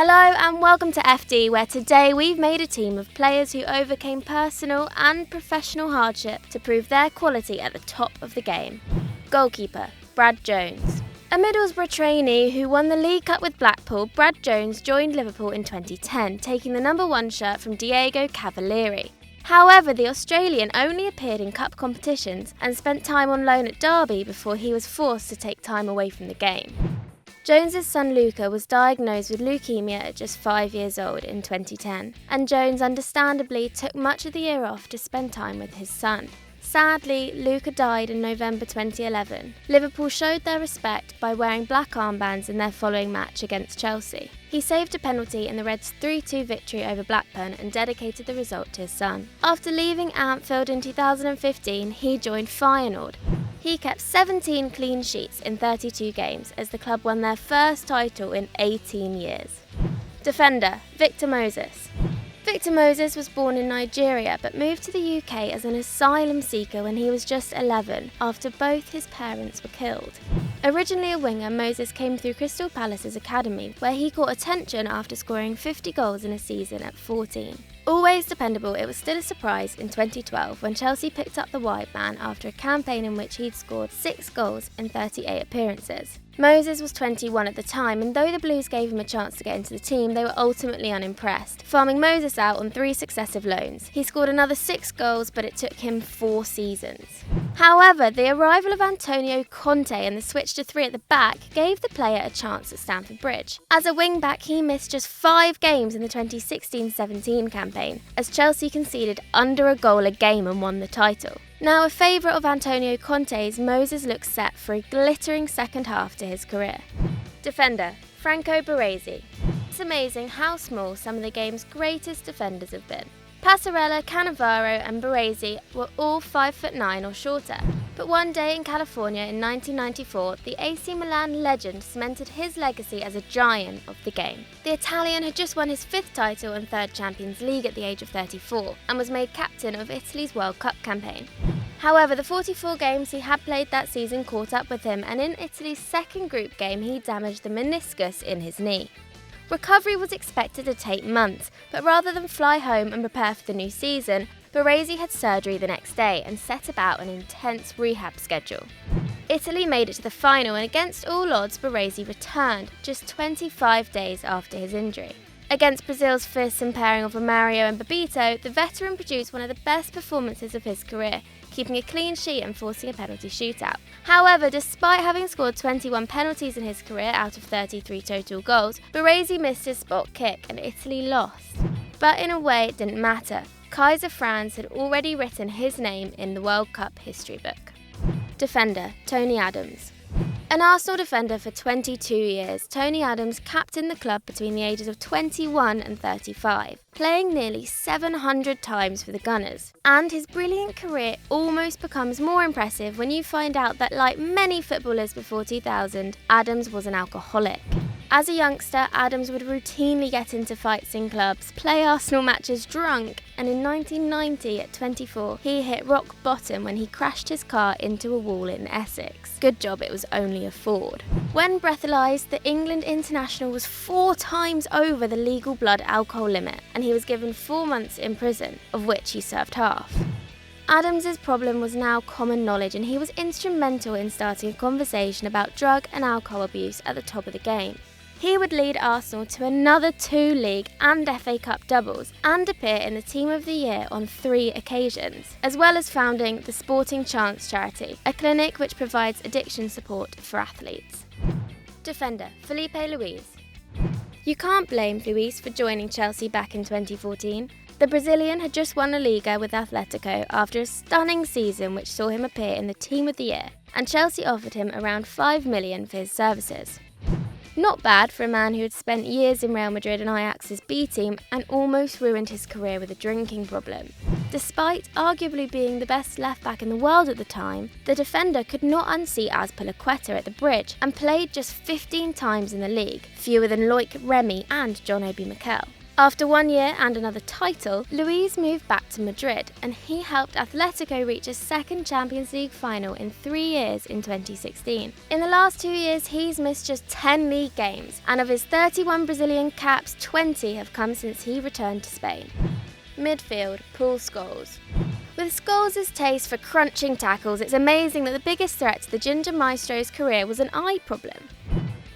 Hello and welcome to FD, where today we've made a team of players who overcame personal and professional hardship to prove their quality at the top of the game. Goalkeeper, Brad Jones. A Middlesbrough trainee who won the League Cup with Blackpool, Brad Jones joined Liverpool in 2010, taking the number 1 shirt from Diego Cavalieri. However, the Australian only appeared in cup competitions and spent time on loan at Derby before he was forced to take time away from the game. Jones's son Luca was diagnosed with leukemia at just 5 years old in 2010, and Jones understandably took much of the year off to spend time with his son. Sadly, Luca died in November 2011. Liverpool showed their respect by wearing black armbands in their following match against Chelsea. He saved a penalty in the Reds' 3-2 victory over Blackburn and dedicated the result to his son. After leaving Anfield in 2015, he joined Feyenoord. He kept 17 clean sheets in 32 games as the club won their first title in 18 years. Defender, Victor Moses. Victor Moses was born in Nigeria but moved to the UK as an asylum seeker when he was just 11 after both his parents were killed. Originally a winger, Moses came through Crystal Palace's academy, where he caught attention after scoring 50 goals in a season at 14. Always dependable, it was still a surprise in 2012 when Chelsea picked up the white man after a campaign in which he'd scored 6 goals in 38 appearances. Moses was 21 at the time, and though the Blues gave him a chance to get into the team, they were ultimately unimpressed, farming Moses out on 3 successive loans. He scored another 6 goals, but it took him 4 seasons. However, the arrival of Antonio Conte and the switch to 3 at the back gave the player a chance at Stamford Bridge. As a wing-back, he missed just 5 games in the 2016-17 campaign, as Chelsea conceded under a goal a game and won the title. Now a favourite of Antonio Conte's, Moses looks set for a glittering second half to his career. Defender, Franco Baresi. It's amazing how small some of the game's greatest defenders have been. Passarella, Cannavaro and Baresi were all 5'9" or shorter. But one day in California in 1994, the AC Milan legend cemented his legacy as a giant of the game. The Italian had just won his 5th title and 3rd Champions League at the age of 34 and was made captain of Italy's World Cup campaign. However, the 44 games he had played that season caught up with him, and in Italy's second group game he damaged the meniscus in his knee. Recovery was expected to take months, but rather than fly home and prepare for the new season, Baresi had surgery the next day and set about an intense rehab schedule. Italy made it to the final, and against all odds, Baresi returned just 25 days after his injury. Against Brazil's fearsome pairing of Romario and Babito, the veteran produced one of the best performances of his career, keeping a clean sheet and forcing a penalty shootout. However, despite having scored 21 penalties in his career out of 33 total goals, Baresi missed his spot kick and Italy lost. But in a way, it didn't matter. Kaiser Franz had already written his name in the World Cup history book. Defender, Tony Adams. An Arsenal defender for 22 years, Tony Adams captained the club between the ages of 21 and 35, playing nearly 700 times for the Gunners. And his brilliant career almost becomes more impressive when you find out that, like many footballers before 2000, Adams was an alcoholic. As a youngster, Adams would routinely get into fights in clubs, play Arsenal matches drunk, and in 1990, at 24, he hit rock bottom when he crashed his car into a wall in Essex. Good job it was only a Ford. When breathalyzed, the England international was 4 times over the legal blood alcohol limit, and he was given 4 months in prison, of which he served half. Adams's problem was now common knowledge, and he was instrumental in starting a conversation about drug and alcohol abuse at the top of the game. He would lead Arsenal to another 2 League and FA Cup doubles and appear in the Team of the Year on 3 occasions, as well as founding the Sporting Chance charity, a clinic which provides addiction support for athletes. Defender, Philippe Luiz. You can't blame Luiz for joining Chelsea back in 2014. The Brazilian had just won a Liga with Atletico after a stunning season which saw him appear in the Team of the Year, and Chelsea offered him around $5 million for his services. Not bad for a man who had spent years in Real Madrid and Ajax's B team and almost ruined his career with a drinking problem. Despite arguably being the best left-back in the world at the time, the defender could not unseat Azpilicueta at the Bridge and played just 15 times in the league, fewer than Loic Remy and John Obi Mikel. After 1 year and another title, Luiz moved back to Madrid, and he helped Atletico reach a second Champions League final in 3 years in 2016. In the last 2 years, he's missed just 10 league games, and of his 31 Brazilian caps, 20 have come since he returned to Spain. Midfield, Paul Scholes. With Scholes' taste for crunching tackles, it's amazing that the biggest threat to the Ginger Maestro's career was an eye problem.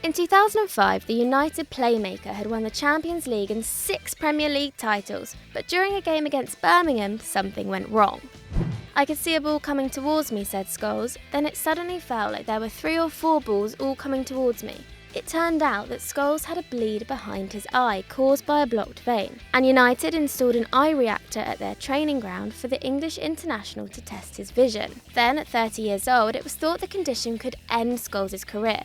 In 2005, the United playmaker had won the Champions League and 6 Premier League titles, but during a game against Birmingham, something went wrong. "I could see a ball coming towards me," said Scholes, "then it suddenly felt like there were 3 or 4 balls all coming towards me." It turned out that Scholes had a bleed behind his eye caused by a blocked vein, and United installed an eye reactor at their training ground for the English international to test his vision. Then, at 30 years old, it was thought the condition could end Scholes' career.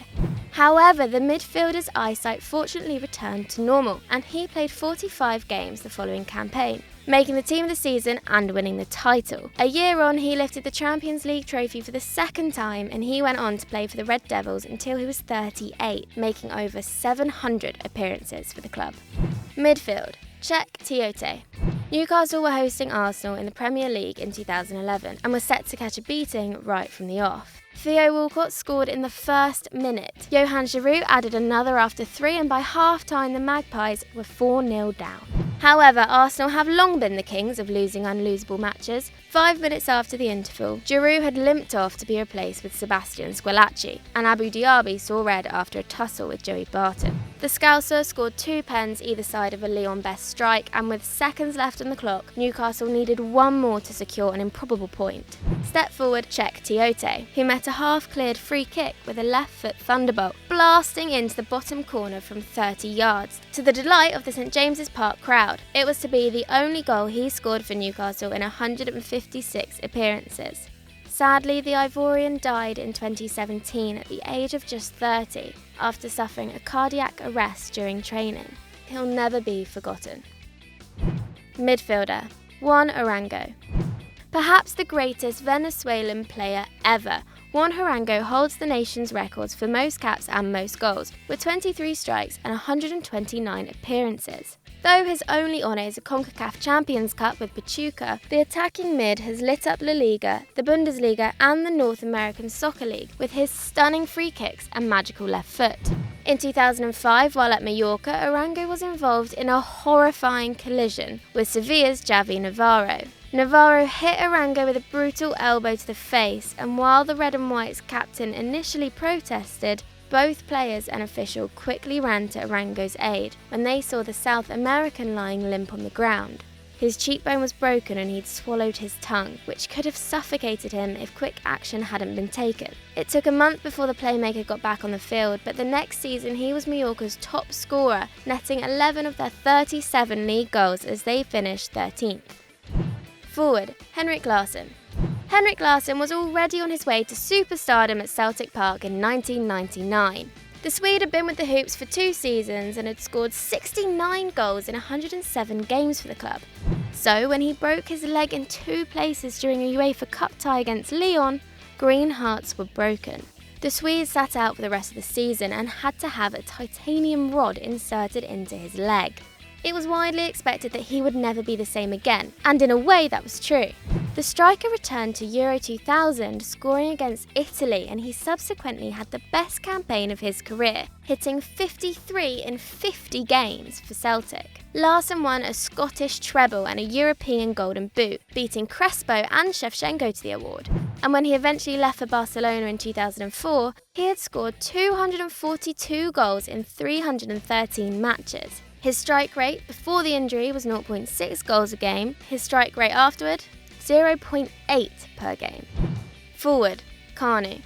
However, the midfielder's eyesight fortunately returned to normal, and he played 45 games the following campaign, making the team of the season and winning the title. A year on, he lifted the Champions League trophy for the second time, and he went on to play for the Red Devils until he was 38, making over 700 appearances for the club. Midfield, Czech Totti. Newcastle were hosting Arsenal in the Premier League in 2011 and were set to catch a beating right from the off. Theo Walcott scored in the first minute. Johan Giroud added another after 3, and by half-time the Magpies were 4-0 down. However, Arsenal have long been the kings of losing unlosable matches. 5 minutes after the interval, Giroud had limped off to be replaced with Sebastian Squillaci, and Abu Diaby saw red after a tussle with Joey Barton. The Scouser scored 2 pens either side of a Lyon best strike, and with seconds left on the clock, Newcastle needed 1 more to secure an improbable point. Step forward, Czech Totti, who met a half-cleared free kick with a left-foot thunderbolt, blasting into the bottom corner from 30 yards, to the delight of the St James's Park crowd. It was to be the only goal he scored for Newcastle in 156 appearances. Sadly, the Ivorian died in 2017 at the age of just 30 after suffering a cardiac arrest during training. He'll never be forgotten. Midfielder, Juanjo Arango. Perhaps the greatest Venezuelan player ever, Juanjo Arango holds the nation's records for most caps and most goals, with 23 strikes and 129 appearances. Though his only honour is a CONCACAF Champions Cup with Pachuca, the attacking mid has lit up La Liga, the Bundesliga and the North American Soccer League with his stunning free kicks and magical left foot. In 2005, while at Mallorca, Arango was involved in a horrifying collision with Sevilla's Javi Navarro. Navarro hit Arango with a brutal elbow to the face, and while the Red and White's captain initially protested, both players and official quickly ran to Arango's aid when they saw the South American lying limp on the ground. His cheekbone was broken and he'd swallowed his tongue, which could have suffocated him if quick action hadn't been taken. It took a month before the playmaker got back on the field, but the next season he was Mallorca's top scorer, netting 11 of their 37 league goals as they finished 13th. Forward, Henrik Larsson. Henrik Larsson was already on his way to superstardom at Celtic Park in 1999. The Swede had been with the Hoops for 2 seasons and had scored 69 goals in 107 games for the club. So when he broke his leg in 2 places during a UEFA Cup tie against Lyon, green hearts were broken. The Swede sat out for the rest of the season and had to have a titanium rod inserted into his leg. It was widely expected that he would never be the same again, and in a way that was true. The striker returned to Euro 2000, scoring against Italy, and he subsequently had the best campaign of his career, hitting 53 in 50 games for Celtic. Larsson won a Scottish treble and a European Golden Boot, beating Crespo and Shevchenko to the award. And when he eventually left for Barcelona in 2004, he had scored 242 goals in 313 matches. His strike rate before the injury was 0.6 goals a game. His strike rate afterward, 0.8 per game. Forward, Carney.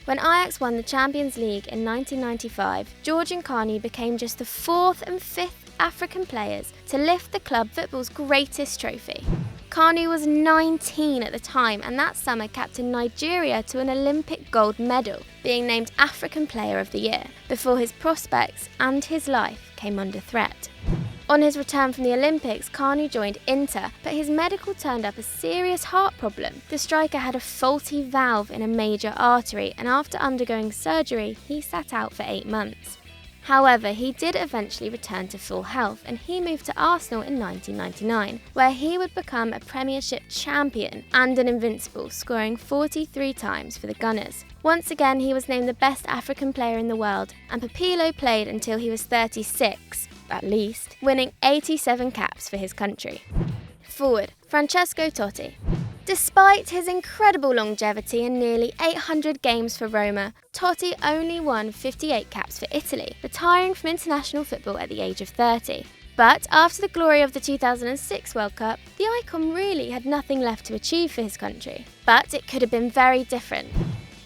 When Ajax won the Champions League in 1995, Georgian Carney became just the 4th and 5th African players to lift the club football's greatest trophy. Carney was 19 at the time, and that summer captained Nigeria to an Olympic gold medal, being named African Player of the Year, before his prospects and his life came under threat. On his return from the Olympics, Carney joined Inter, but his medical turned up a serious heart problem. The striker had a faulty valve in a major artery, and after undergoing surgery, he sat out for 8 months. However, he did eventually return to full health and he moved to Arsenal in 1999, where he would become a Premiership champion and an invincible, scoring 43 times for the Gunners. Once again, he was named the best African player in the world, and Papilo played until he was 36, at least, winning 87 caps for his country. Forward, Francesco Totti. Despite his incredible longevity and nearly 800 games for Roma, Totti only won 58 caps for Italy, retiring from international football at the age of 30. But after the glory of the 2006 World Cup, the icon really had nothing left to achieve for his country. But it could have been very different.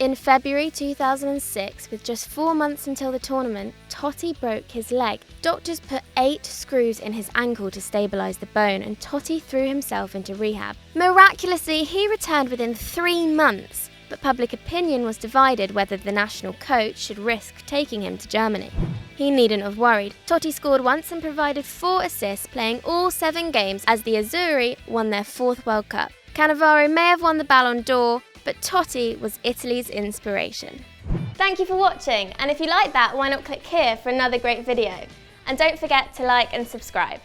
In February 2006, with just 4 months until the tournament, Totti broke his leg. Doctors put 8 screws in his ankle to stabilise the bone, and Totti threw himself into rehab. Miraculously, he returned within 3 months, but public opinion was divided whether the national coach should risk taking him to Germany. He needn't have worried. Totti scored once and provided 4 assists, playing all 7 games as the Azzurri won their 4th World Cup. Cannavaro may have won the Ballon d'Or, but Totti was Italy's inspiration. Thank you for watching, and if you like that, why not click here for another great video? And don't forget to like and subscribe.